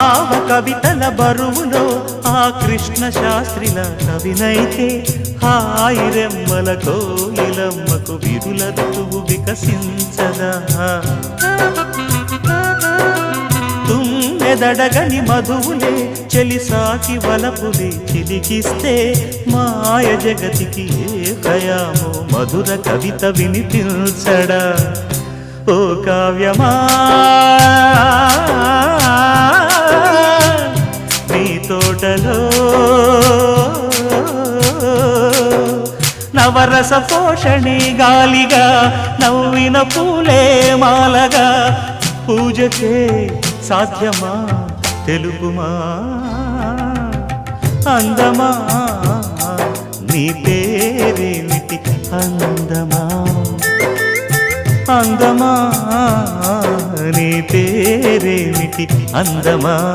భావ కవితల బరువులో ఆ కృష్ణ శాస్త్రిల కవినైతే హాయి రెమ్మల కోయిలమ్మకు విరుల ఋతువు వికసించదా తుమ్మెదడగని మధువులే చెలిసాకి వలపులే చిలికిస్తే మాయ జగతికి ఏ భయామో మధుర కవిత వినిపించడా ఓ కావ్యమా నీ తోటలో నవరస పోషణి గాలిగా నవ్విన పూలే మాలగా పూజకే సాధ్యమా తెలుగుమా అందమా నీ పేరేమిటి అందమా అందమా నీ పేరేమిటి అందమా